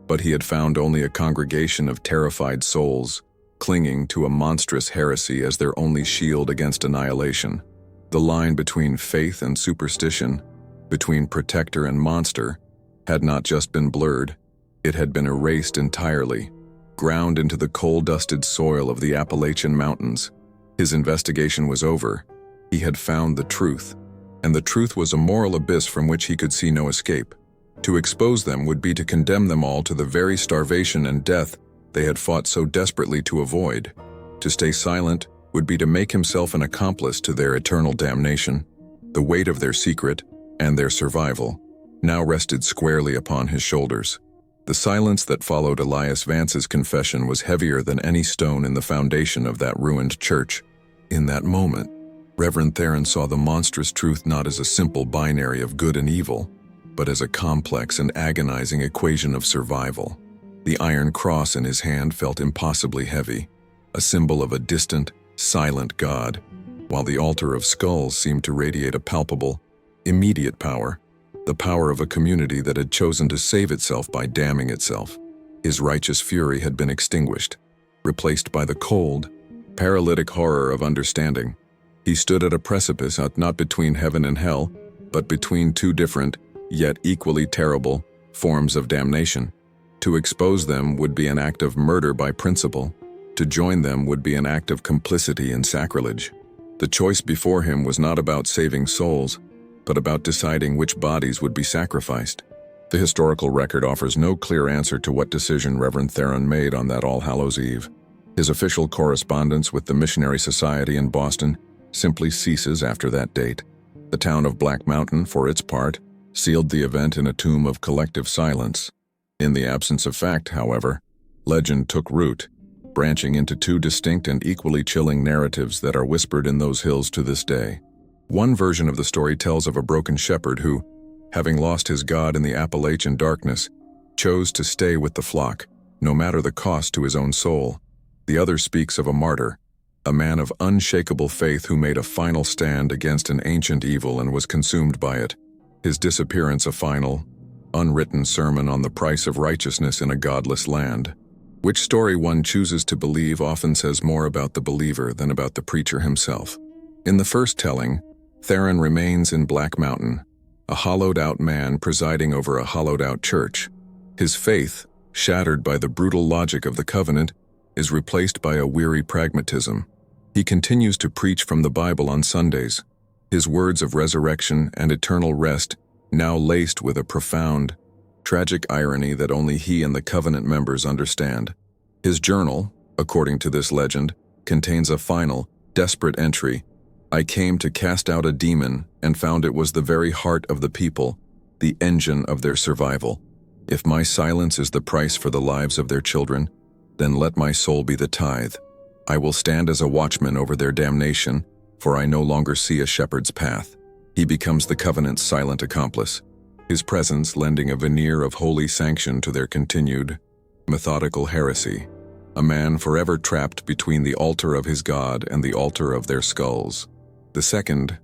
but he had found only a congregation of terrified souls, clinging to a monstrous heresy as their only shield against annihilation. The line between faith and superstition, between protector and monster, had not just been blurred, it had been erased entirely, ground into the coal-dusted soil of the Appalachian Mountains. His investigation was over, He had found the truth, and the truth was a moral abyss from which he could see no escape. To expose them would be to condemn them all to the very starvation and death they had fought so desperately to avoid. To stay silent would be to make himself an accomplice to their eternal damnation. The weight of their secret, and their survival, now rested squarely upon his shoulders. The silence that followed Elias Vance's confession was heavier than any stone in the foundation of that ruined church. In that moment, Reverend Theron saw the monstrous truth not as a simple binary of good and evil, but as a complex and agonizing equation of survival. The iron cross in his hand felt impossibly heavy, a symbol of a distant, silent God, while the altar of skulls seemed to radiate a palpable, immediate power, the power of a community that had chosen to save itself by damning itself. His righteous fury had been extinguished, replaced by the cold, paralytic horror of understanding. He stood at a precipice not between heaven and hell, but between two different, yet equally terrible, forms of damnation. To expose them would be an act of murder by principle. To join them would be an act of complicity and sacrilege. The choice before him was not about saving souls, but about deciding which bodies would be sacrificed. The historical record offers no clear answer to what decision Reverend Theron made on that All Hallows Eve. His official correspondence with the Missionary Society in Boston simply ceases after that date. The town of Black Mountain, for its part, sealed the event in a tomb of collective silence. In the absence of fact, however, legend took root, branching into two distinct and equally chilling narratives that are whispered in those hills to this day. One version of the story tells of a broken shepherd who, having lost his God in the Appalachian darkness, chose to stay with the flock, no matter the cost to his own soul. The other speaks of a martyr, a man of unshakable faith who made a final stand against an ancient evil and was consumed by it. His disappearance a final, unwritten sermon on the price of righteousness in a godless land. Which story one chooses to believe often says more about the believer than about the preacher himself. In the first telling, Theron remains in Black Mountain, a hollowed-out man presiding over a hollowed-out church. His faith, shattered by the brutal logic of the covenant, is replaced by a weary pragmatism. He continues to preach from the Bible on Sundays, his words of resurrection and eternal rest now laced with a profound, tragic irony that only he and the covenant members understand. His journal, according to this legend, contains a final, desperate entry. I came to cast out a demon and found it was the very heart of the people, the engine of their survival. If my silence is the price for the lives of their children, then let my soul be the tithe. I will stand as a watchman over their damnation, for I no longer see a shepherd's path. He becomes the covenant's silent accomplice, his presence lending a veneer of holy sanction to their continued, methodical heresy, a man forever trapped between the altar of his God and the altar of their skulls. The second,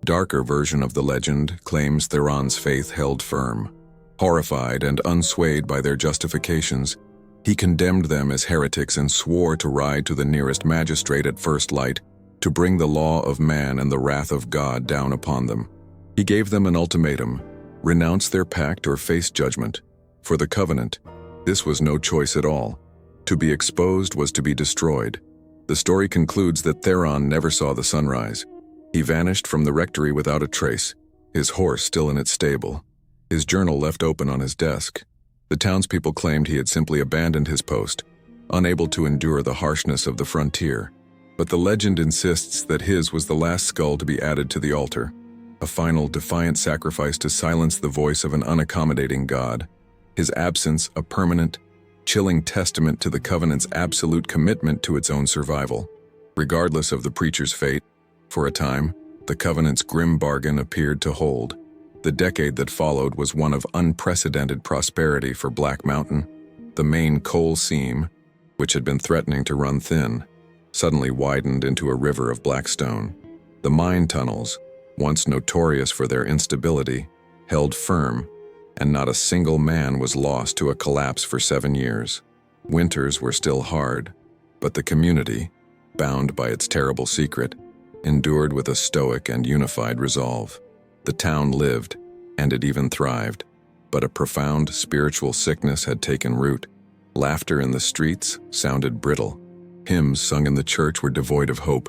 darker version of the legend claims Theron's faith held firm. Horrified and unswayed by their justifications, he condemned them as heretics and swore to ride to the nearest magistrate at first light to bring the law of man and the wrath of God down upon them. He gave them an ultimatum: renounce their pact or face judgment. For the covenant, this was no choice at all. To be exposed was to be destroyed. The story concludes that Theron never saw the sunrise. He vanished from the rectory without a trace, his horse still in its stable, his journal left open on his desk. The townspeople claimed he had simply abandoned his post, unable to endure the harshness of the frontier. But the legend insists that his was the last skull to be added to the altar, a final defiant sacrifice to silence the voice of an unaccommodating God, his absence a permanent, chilling testament to the covenant's absolute commitment to its own survival. Regardless of the preacher's fate, for a time, the covenant's grim bargain appeared to hold. The decade that followed was one of unprecedented prosperity for Black Mountain. The main coal seam, which had been threatening to run thin, suddenly widened into a river of black stone. The mine tunnels, once notorious for their instability, held firm, and not a single man was lost to a collapse for 7 years. Winters were still hard, but the community, bound by its terrible secret, endured with a stoic and unified resolve. The town lived, and it even thrived, but a profound spiritual sickness had taken root. Laughter in the streets sounded brittle. Hymns sung in the church were devoid of hope.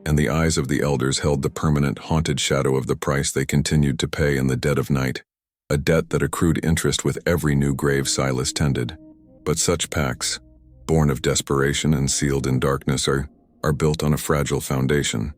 and the eyes of the elders held the permanent, haunted shadow of the price they continued to pay in the dead of night, a debt that accrued interest with every new grave Silas tended. But such pacts, born of desperation and sealed in darkness, are built on a fragile foundation.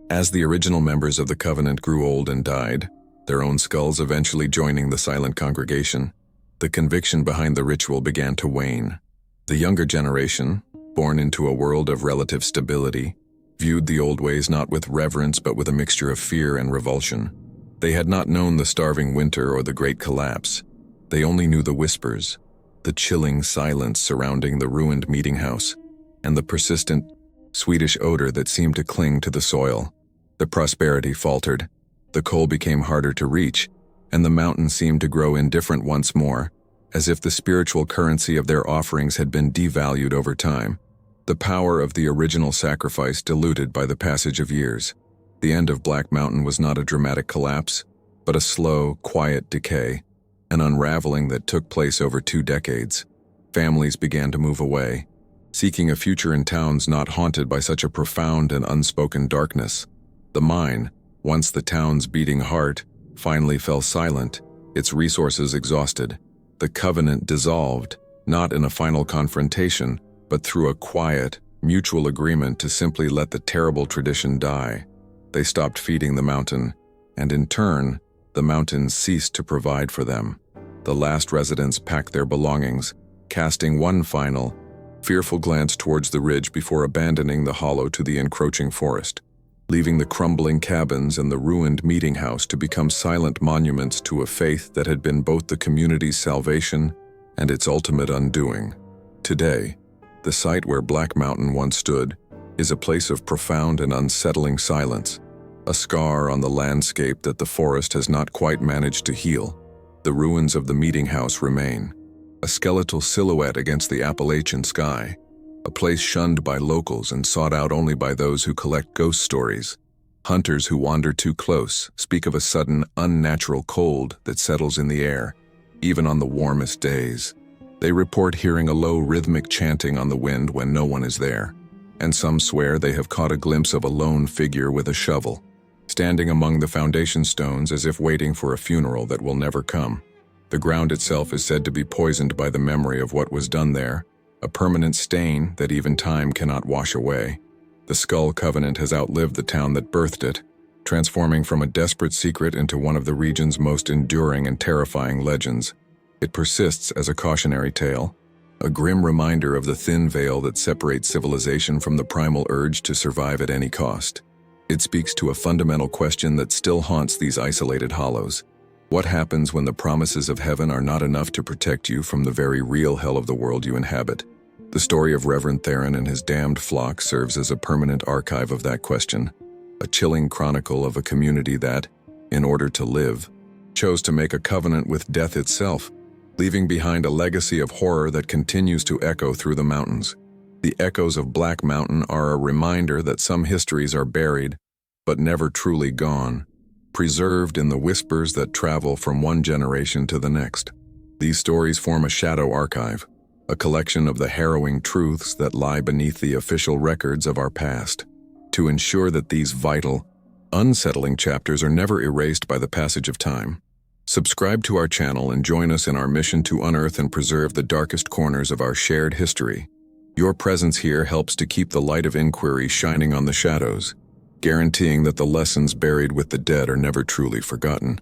As the original members of the covenant grew old and died, their own skulls eventually joining the silent congregation, the conviction behind the ritual began to wane. The younger generation, born into a world of relative stability, viewed the old ways not with reverence but with a mixture of fear and revulsion. They had not known the starving winter or the great collapse. They only knew the whispers, the chilling silence surrounding the ruined meeting house, and the persistent, sweetish odor that seemed to cling to the soil. The prosperity faltered, the coal became harder to reach, and the mountain seemed to grow indifferent once more, as if the spiritual currency of their offerings had been devalued over time, the power of the original sacrifice diluted by the passage of years. The end of Black Mountain was not a dramatic collapse, but a slow, quiet decay, an unraveling that took place over 2 decades. Families began to move away, seeking a future in towns not haunted by such a profound and unspoken darkness. The mine, once the town's beating heart, finally fell silent, its resources exhausted. The covenant dissolved, not in a final confrontation, but through a quiet, mutual agreement to simply let the terrible tradition die. They stopped feeding the mountain, and in turn, the mountain ceased to provide for them. The last residents packed their belongings, casting one final, fearful glance towards the ridge before abandoning the hollow to the encroaching forest, leaving the crumbling cabins and the ruined meeting house to become silent monuments to a faith that had been both the community's salvation and its ultimate undoing. Today, the site where Black Mountain once stood is a place of profound and unsettling silence, a scar on the landscape that the forest has not quite managed to heal. The ruins of the meeting house remain, a skeletal silhouette against the Appalachian sky, a place shunned by locals and sought out only by those who collect ghost stories. Hunters who wander too close speak of a sudden, unnatural cold that settles in the air, even on the warmest days. They report hearing a low rhythmic chanting on the wind when no one is there, and some swear they have caught a glimpse of a lone figure with a shovel, standing among the foundation stones as if waiting for a funeral that will never come. The ground itself is said to be poisoned by the memory of what was done there, a permanent stain that even time cannot wash away. The Skull Covenant has outlived the town that birthed it, transforming from a desperate secret into one of the region's most enduring and terrifying legends. It persists as a cautionary tale, a grim reminder of the thin veil that separates civilization from the primal urge to survive at any cost. It speaks to a fundamental question that still haunts these isolated hollows. What happens when the promises of heaven are not enough to protect you from the very real hell of the world you inhabit? The story of Reverend Theron and his damned flock serves as a permanent archive of that question, a chilling chronicle of a community that, in order to live, chose to make a covenant with death itself, leaving behind a legacy of horror that continues to echo through the mountains. The echoes of Black Mountain are a reminder that some histories are buried, but never truly gone, preserved in the whispers that travel from one generation to the next. These stories form a shadow archive, a collection of the harrowing truths that lie beneath the official records of our past. To ensure that these vital, unsettling chapters are never erased by the passage of time, subscribe to our channel and join us in our mission to unearth and preserve the darkest corners of our shared history. Your presence here helps to keep the light of inquiry shining on the shadows, guaranteeing that the lessons buried with the dead are never truly forgotten.